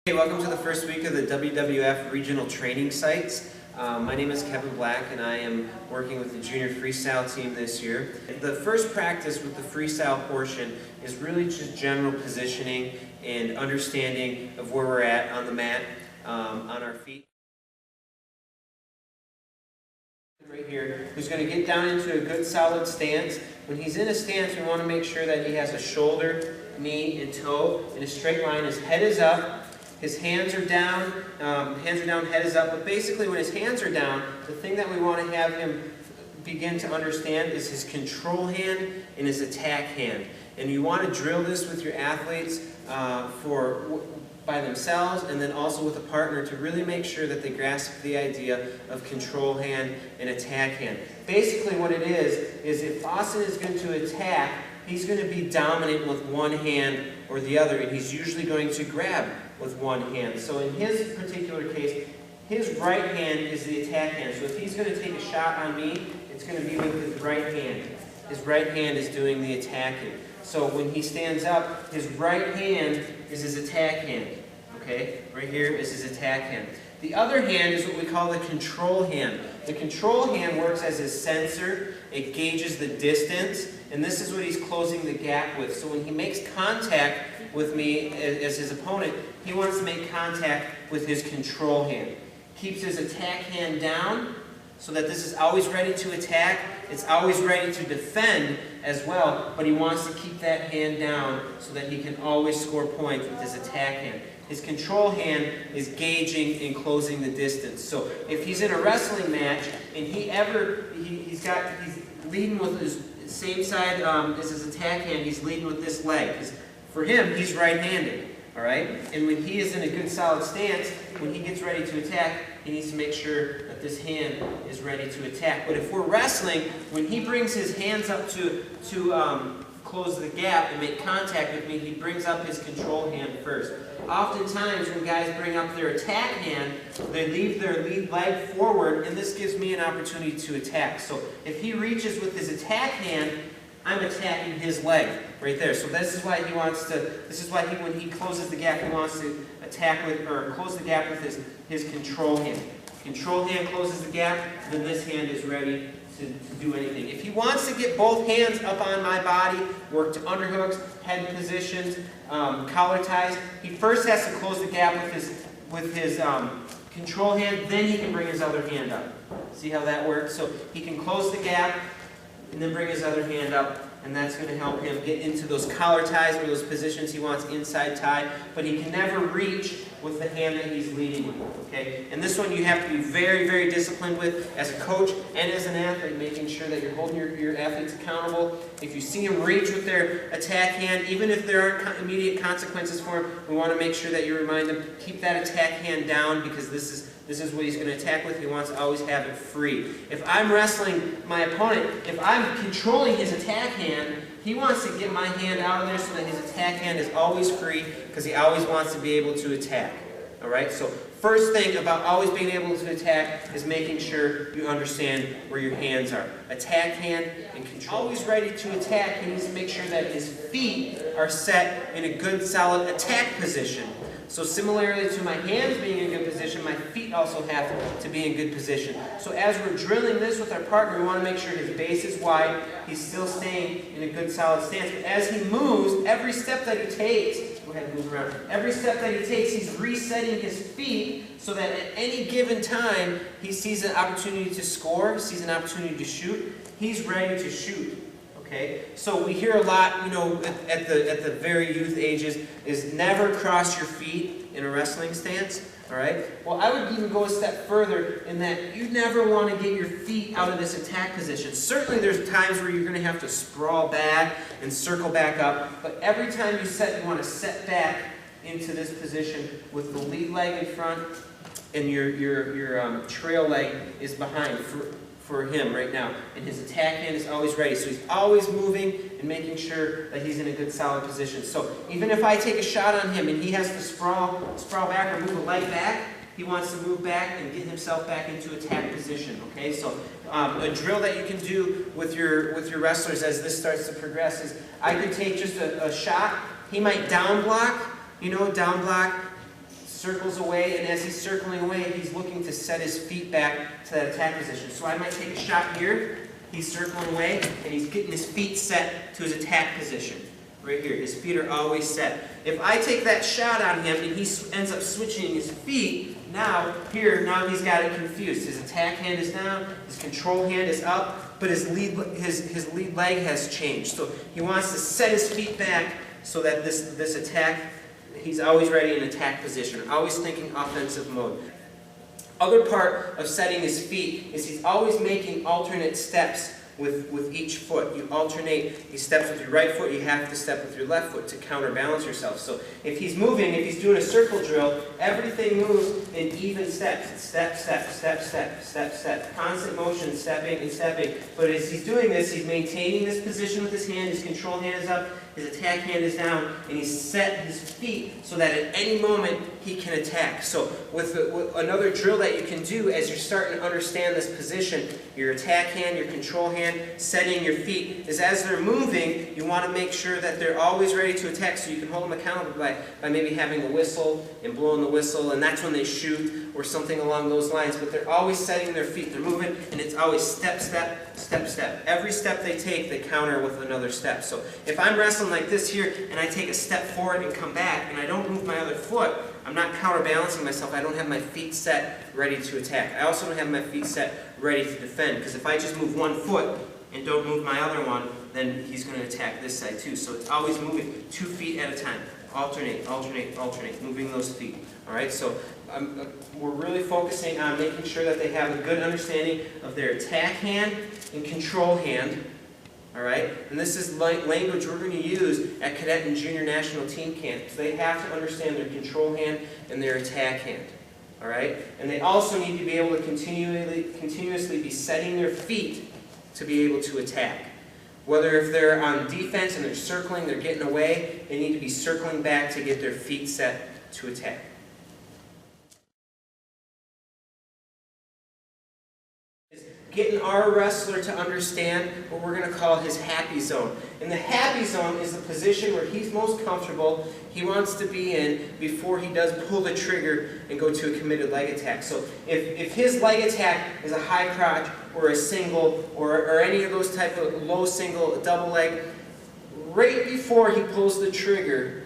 Hey, welcome to the first week of the WWF regional training sites. My name is Kevin Black and I am working with the junior freestyle team this year. The first practice with the freestyle portion is really just general positioning and understanding of where we're at on the mat, on our feet. Right here, who's going to get down into a good solid stance. When he's in a stance, we want to make sure that he has a shoulder, knee, and toe in a straight line. His head is up. His hands are down, head is up, but basically when his hands are down, the thing that we want to have him begin to understand is his control hand and his attack hand. And you want to drill this with your athletes by themselves and then also with a partner to really make sure that they grasp the idea of control hand and attack hand. Basically what it is if Austin is going to attack, he's going to be dominant with one hand or the other, and he's usually going to grab with one hand. So in his particular case, his right hand is the attack hand. So if he's going to take a shot on me, it's going to be with his right hand. His right hand is doing the attacking. So when he stands up, his right hand is his attack hand. Okay? Right here is his attack hand. The other hand is what we call the control hand. The control hand works as his sensor. It gauges the distance, and this is what he's closing the gap with. So when he makes contact with me as his opponent, he wants to make contact with his control hand. Keeps his attack hand down so that this is always ready to attack. It's always ready to defend as well, but he wants to keep that hand down so that he can always score points with his attack hand. His control hand is gauging and closing the distance. So if he's in a wrestling match and he's leading with his same side as his attack hand, he's leading with this leg. For him, he's right-handed, all right? And when he is in a good solid stance, when he gets ready to attack, he needs to make sure that this hand is ready to attack. But if we're wrestling, when he brings his hands up to close the gap and make contact with me, he brings up his control hand first. Oftentimes, when guys bring up their attack hand, they leave their lead leg forward, and this gives me an opportunity to attack. So if he reaches with his attack hand, I'm attacking his leg right there. So this is why when he closes the gap, he wants to attack with, or close the gap with his control hand. Control hand closes the gap, then this hand is ready to do anything. If he wants to get both hands up on my body, work to underhooks, head positions, collar ties, he first has to close the gap with his control hand, then he can bring his other hand up. See how that works? So he can close the gap and then bring his other hand up, and that's going to help him get into those collar ties or those positions he wants inside tie, but he can never reach with the hand that he's leading with, okay? And this one you have to be very, very disciplined with as a coach and as an athlete, making sure that you're holding your athletes accountable. If you see them reach with their attack hand, even if there aren't immediate consequences for him, we want to make sure that you remind them, keep that attack hand down because this is what he's going to attack with. He wants to always have it free. If I'm wrestling my opponent, if I'm controlling his attack hand, he wants to get my hand out of there so that his attack hand is always free because he always wants to be able to attack. All right? So first thing about always being able to attack is making sure you understand where your hands are. Attack hand and control. Always ready to attack, he needs to make sure that his feet are set in a good solid attack position. So similarly to my hands being in good position, my feet also have to be in good position. So as we're drilling this with our partner, we want to make sure his base is wide, he's still staying in a good solid stance. But as he moves, every step that he takes, go ahead and move around. Every step that he takes, he's resetting his feet so that at any given time, he sees an opportunity to score, sees an opportunity to shoot, he's ready to shoot. Okay? So we hear a lot, at the very youth ages, is never cross your feet in a wrestling stance. All right? Well, I would even go a step further in that you never want to get your feet out of this attack position. Certainly there's times where you're going to have to sprawl back and circle back up, but every time you set, you want to set back into this position with the lead leg in front and your trail leg is behind. For him right now, and his attack hand is always ready. So he's always moving and making sure that he's in a good solid position. So even if I take a shot on him and he has to sprawl back or move a leg back, he wants to move back and get himself back into attack position. Okay, so a drill that you can do with your wrestlers as this starts to progress is I could take just a shot. He might down block, down block, circles away, and as he's circling away, he's looking to set his feet back to that attack position. So I might take a shot here, he's circling away, and he's getting his feet set to his attack position. Right here, his feet are always set. If I take that shot on him and he ends up switching his feet, now he's got it confused. His attack hand is down, his control hand is up, but his lead leg has changed. So he wants to set his feet back so that this attack, he's always ready in attack position, always thinking offensive mode. Other part of setting his feet is he's always making alternate steps with each foot. You alternate these steps with your right foot, you have to step with your left foot to counterbalance yourself. So if he's moving, if he's doing a circle drill, everything moves in even steps. Step, step, step, step, step, step. Constant motion, stepping and stepping. But as he's doing this, he's maintaining this position with his hand, his control hand is up, his attack hand is down, and he's set his feet so that at any moment he can attack. So with another drill that you can do as you're starting to understand this position, your attack hand, your control hand, setting your feet, is as they're moving, you want to make sure that they're always ready to attack, so you can hold them accountable by maybe having a whistle and blowing the whistle, and that's when they shoot or something along those lines. But they're always setting their feet, they're moving, and it's always step, step, step, step. Every step they take, they counter with another step. So if I'm wrestling like this here, and I take a step forward and come back, and I don't move my other foot, I'm not counterbalancing myself. I don't have my feet set ready to attack. I also don't have my feet set ready to defend, because if I just move one foot and don't move my other one, then he's going to attack this side too. So it's always moving 2 feet at a time. Alternate, alternate, alternate, moving those feet. All right, so we're really focusing on making sure that they have a good understanding of their attack hand and control hand. All right, and this is language we're going to use at cadet and junior national team camp. So they have to understand their control hand and their attack hand. All right, and they also need to be able to continuously be setting their feet to be able to attack. Whether if they're on defense and they're circling, they're getting away, they need to be circling back to get their feet set to attack. Getting our wrestler to understand what we're going to call his happy zone. And the happy zone is the position where he's most comfortable, he wants to be in before he does pull the trigger and go to a committed leg attack. So if his leg attack is a high crotch or a single or any of those type of low single, double leg, right before he pulls the trigger,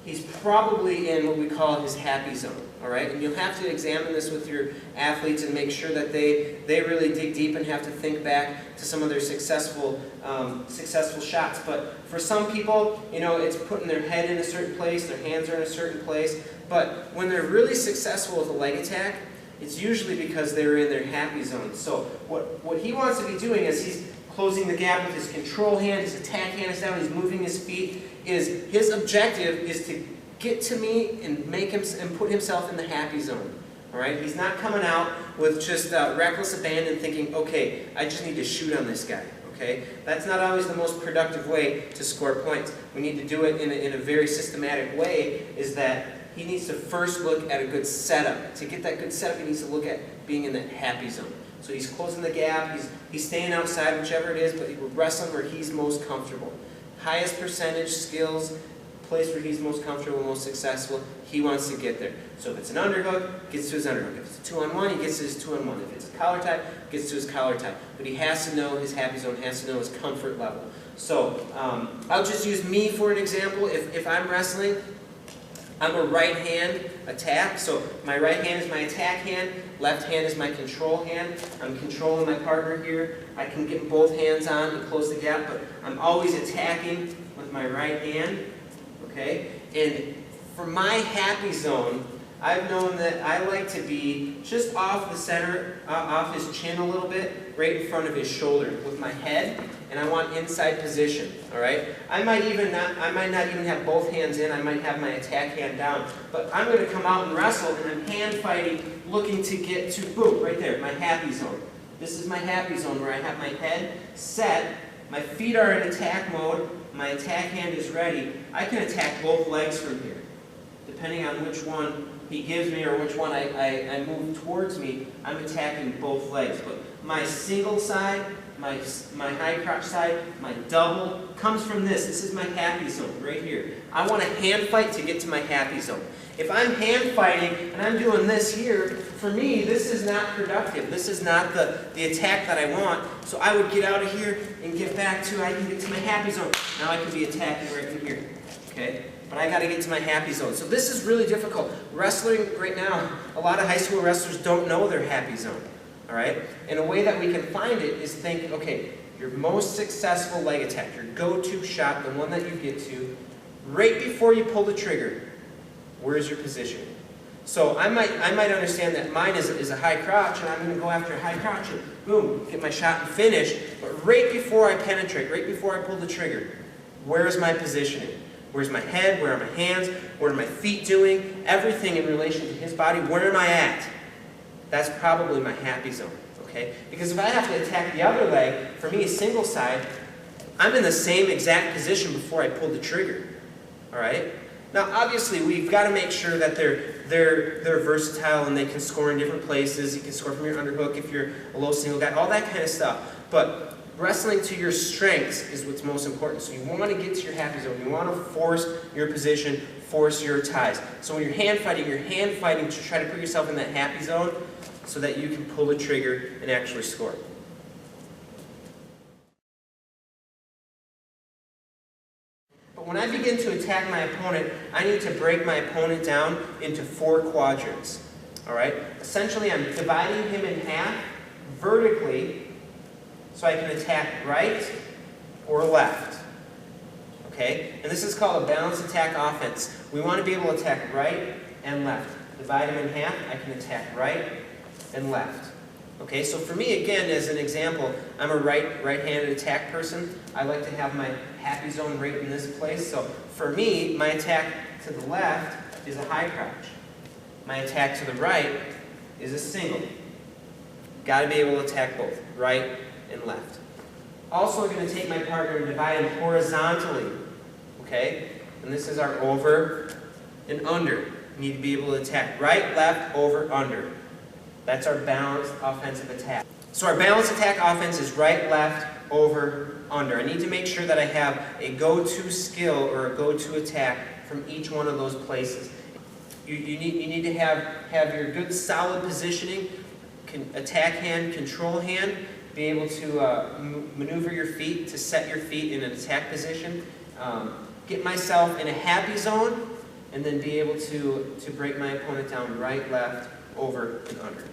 he's probably in what we call his happy zone. All right, and you'll have to examine this with your athletes and make sure that they really dig deep and have to think back to some of their successful shots. But for some people, you know, it's putting their head in a certain place, their hands are in a certain place. But when they're really successful with a leg attack, it's usually because they're in their happy zone. So what he wants to be doing is he's closing the gap with his control hand, his attack hand is down, he's moving his feet. His objective is to get to me and make him and put himself in the happy zone. All right, he's not coming out with just reckless abandon, thinking, okay, I just need to shoot on this guy. Okay, that's not always the most productive way to score points. We need to do it in a very systematic way. Is that he needs to first look at a good setup. To get that good setup, he needs to look at being in that happy zone. So he's closing the gap. He's staying outside, whichever it is, but we're wrestling where he's most comfortable. Highest percentage skills. Place where he's most comfortable, most successful, he wants to get there. So if it's an underhook, gets to his underhook. If it's a 2-on-1, he gets to his 2-on-1. If it's a collar tie, gets to his collar tie. But he has to know his happy zone, has to know his comfort level. So I'll just use me for an example. If I'm wrestling, I'm a right hand attack. So my right hand is my attack hand, left hand is my control hand. I'm controlling my partner here. I can get both hands on and close the gap, but I'm always attacking with my right hand. Okay, and for my happy zone, I've known that I like to be just off the center, off his chin a little bit, right in front of his shoulder with my head, and I want inside position. All right, I might not even have both hands in. I might have my attack hand down, but I'm going to come out and wrestle, and I'm hand fighting, looking to get to boom right there, my happy zone. This is my happy zone where I have my head set, my feet are in attack mode. My attack hand is ready. I can attack both legs from here. Depending on which one he gives me or which one I move towards me, I'm attacking both legs. But my single side, my high crotch side, my double, comes from this. This is my happy zone right here. I want to hand fight to get to my happy zone. If I'm hand fighting and I'm doing this here, for me, this is not productive. This is not the attack that I want. So I would get out of here and get back to, I can get to my happy zone. Now I can be attacking right in here. Okay? But I got to get to my happy zone. So this is really difficult. Wrestling right now, a lot of high school wrestlers don't know their happy zone. All right? And a way that we can find it is think, okay, your most successful leg attack, your go-to shot, the one that you get to, right before you pull the trigger, where's your position? So I might understand that mine is a high crotch, and I'm going to go after a high crotch and boom, get my shot and finish. But right before I penetrate, right before I pull the trigger, where is my positioning? Where's my head? Where are my hands? What are my feet doing? Everything in relation to his body. Where am I at? That's probably my happy zone. Okay? Because if I have to attack the other leg, for me, a single side, I'm in the same exact position before I pull the trigger. All right? Now, obviously, we've got to make sure that they're versatile and they can score in different places. You can score from your underhook if you're a low single guy, all that kind of stuff. But wrestling to your strengths is what's most important. So you want to get to your happy zone. You want to force your position, force your ties. So when you're hand fighting to try to put yourself in that happy zone so that you can pull the trigger and actually score. But when I begin to attack my opponent, I need to break my opponent down into 4 quadrants. All right? Essentially, I'm dividing him in half vertically so I can attack right or left. Okay? And this is called a balanced attack offense. We want to be able to attack right and left. Divide him in half, I can attack right and left. Okay, so for me, again, as an example, I'm a right-handed attack person. I like to have my happy zone right in this place. So for me, my attack to the left is a high crouch. My attack to the right is a single. Got to be able to attack both, right and left. Also, I'm going to take my partner and divide him horizontally. Okay, and this is our over and under. You need to be able to attack right, left, over, under. That's our balanced offensive attack. So our balanced attack offense is right, left, over, under. I need to make sure that I have a go-to skill or a go-to attack from each one of those places. You need to have your good solid positioning, attack hand, control hand, be able to maneuver your feet, to set your feet in an attack position, get myself in a happy zone, and then be able to break my opponent down right, left, over, and under.